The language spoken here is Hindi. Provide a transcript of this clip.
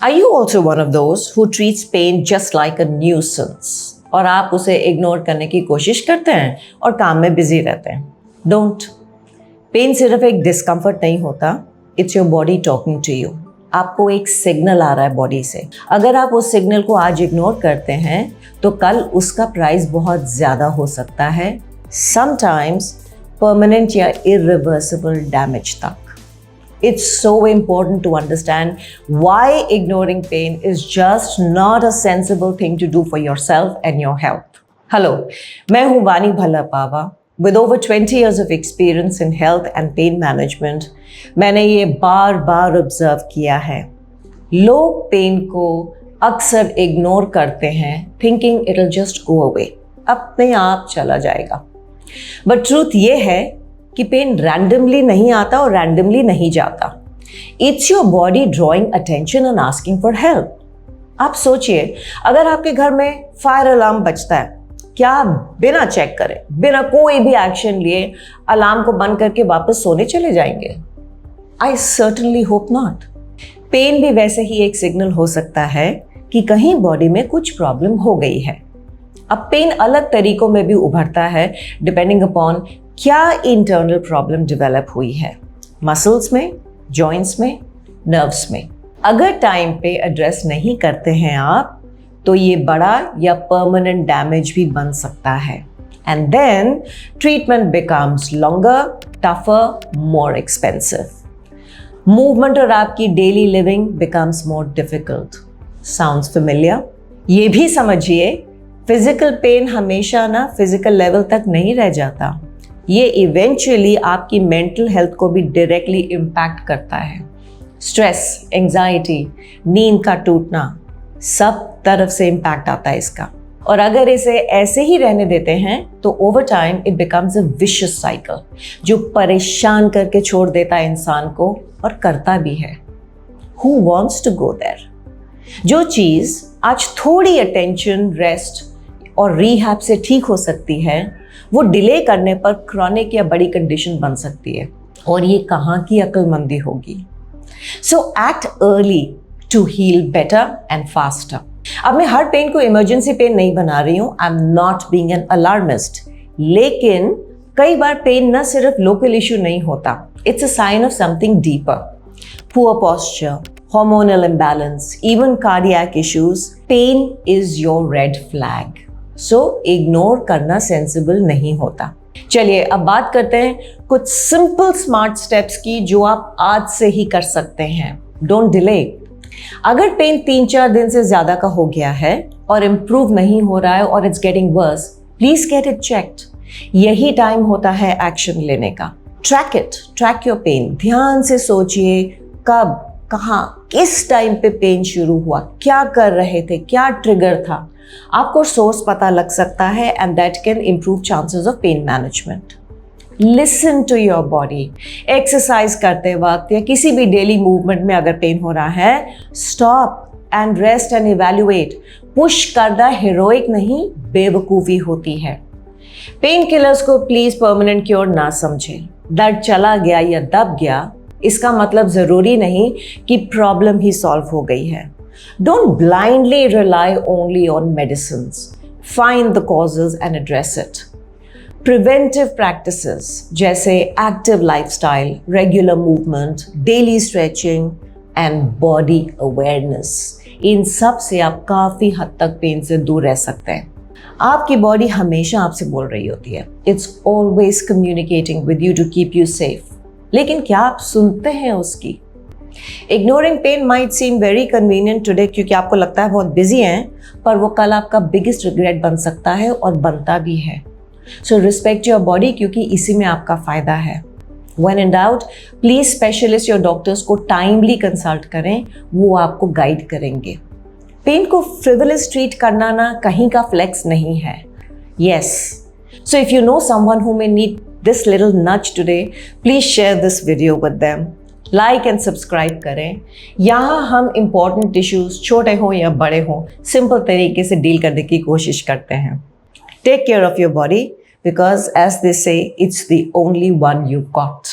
Are you also one of those who treats pain just like a nuisance? और आप उसे इग्नोर करने की कोशिश करते हैं और काम में बिजी रहते हैं? Don't. पेन सिर्फ एक डिस्कम्फर्ट नहीं होता, it's your body talking to you. आपको एक सिग्नल आ रहा है बॉडी से। अगर आप उस सिग्नल को आज इग्नोर करते हैं तो कल उसका प्राइस बहुत ज़्यादा हो सकता है, समटाइम्स परमानेंट या इरिवर्सिबल डैमेज तक। It's so important to understand why ignoring pain is just not a sensible thing to do for yourself and your health. Hello, मैं हूँ वानी भल्लापावा। With over 20 years of experience in health and pain management, मैंने ये बार बार ऑब्जर्व किया है। लोग पेन को अक्सर इग्नोर करते हैं, thinking it'll just go away, अपने आप चला जाएगा। But truth ये है कि पेन रैंडमली नहीं आता और रैंडमली नहीं जाता। It's your body drawing attention and asking for help. आप सोचिए, अगर आपके घर में फायर अलार्म बजता है, क्या आप बिना चेक करे, बिना कोई भी एक्शन लिए अलार्म को बंद करके वापस सोने चले जाएंगे? I certainly hope not. Pain भी वैसे ही एक सिग्नल हो सकता है कि कहीं बॉडी में कुछ प्रॉब्लम हो गई है। अब पेन अलग तरीकों में भी उभरता है डिपेंडिंग अपॉन क्या इंटरनल प्रॉब्लम डेवलप हुई है, मसल्स में, जॉइंट्स में, नर्व्स में। अगर टाइम पे एड्रेस नहीं करते हैं आप तो ये बड़ा या परमानेंट डैमेज भी बन सकता है, and then treatment becomes longer, tougher, more expensive. Movement और आपकी daily living becomes more difficult. Sounds familiar? ये भी समझिए, फिजिकल पेन हमेशा ना फिजिकल लेवल तक नहीं रह जाता, ये इवेंचुअली आपकी मेंटल हेल्थ को भी डायरेक्टली इम्पैक्ट करता है। स्ट्रेस, एंजाइटी, नींद का टूटना, सब तरफ से इम्पैक्ट आता है इसका। और अगर इसे ऐसे ही रहने देते हैं तो over time it becomes a vicious cycle जो परेशान करके छोड़ देता है इंसान को, और करता भी है। Who wants to go there? जो चीज़ आज थोड़ी अटेंशन, रेस्ट और रिहैब से ठीक हो सकती है, वो डिले करने पर क्रॉनिक या बड़ी कंडीशन बन सकती है, और ये कहाँ की अक्लमंदी होगी। So act early to heal better and faster. अब मैं हर पेन को इमरजेंसी पेन नहीं बना रही हूँ, I am not being an alarmist, लेकिन कई बार पेन न सिर्फ लोकल इश्यू नहीं होता, it's a sign of something deeper. Poor posture, hormonal imbalance, even cardiac issues, pain is your red flag. So ignore करना सेंसिबल नहीं होता। चलिए अब बात करते हैं कुछ सिंपल स्मार्ट स्टेप्स की जो आप आज से ही कर सकते हैं। Don't delay. अगर पेन 3-4 दिन से ज़्यादा का हो गया है और इम्प्रूव नहीं हो रहा है और it's getting worse, please get it checked. यही टाइम होता है एक्शन लेने का। Track it, track your pain. ध्यान से सोचिए कब, कहाँ, किस टाइम पे पेन शुरू हुआ, क्या कर रहे थे, क्या ट्रिगर था। आपको सोर्स पता लग सकता है and that can improve chances of pain management. Listen to your body. Exercise करते वक्त या किसी भी डेली मूवमेंट में अगर पेन हो रहा है, stop and rest and evaluate. Push करना हीरोइक नहीं, बेवकूफ़ी होती है। पेन किलर्स को प्लीज परमानेंट क्योर ना समझें। दर्द चला गया या दब गया इसका मतलब ज़रूरी नहीं कि प्रॉब्लम ही सॉल्व हो गई है। Don't blindly rely only on medicines. Find the causes and address it. Preventive practices जैसे active lifestyle, regular movement, daily stretching and body awareness, इन सब से आप काफ़ी हद तक पेन से दूर रह सकते हैं। आपकी बॉडी हमेशा आपसे बोल रही होती है, It's always communicating with you to keep you safe. लेकिन क्या आप सुनते हैं उसकी? Ignoring pain might seem very convenient today क्योंकि आपको लगता है बहुत बिजी हैं, पर वो कल आपका बिगेस्ट रिग्रेट बन सकता है और बनता भी है। सो रिस्पेक्ट योर बॉडी क्योंकि इसी में आपका फ़ायदा है। When in doubt please specialist your doctors को टाइमली कंसल्ट करें, वो आपको गाइड करेंगे। पेन को फ्रिवलस ट्रीट करना ना कहीं का फ्लेक्स नहीं है। Yes, so if you know someone who may need this little Nach today, please share this video with them. Like and subscribe करें। यहाँ हम इम्पॉर्टेंट इश्यूज छोटे हों या बड़े हों सिंपल तरीके से डील करने की कोशिश करते हैं। Take care of your body because as they say it's the only one you got.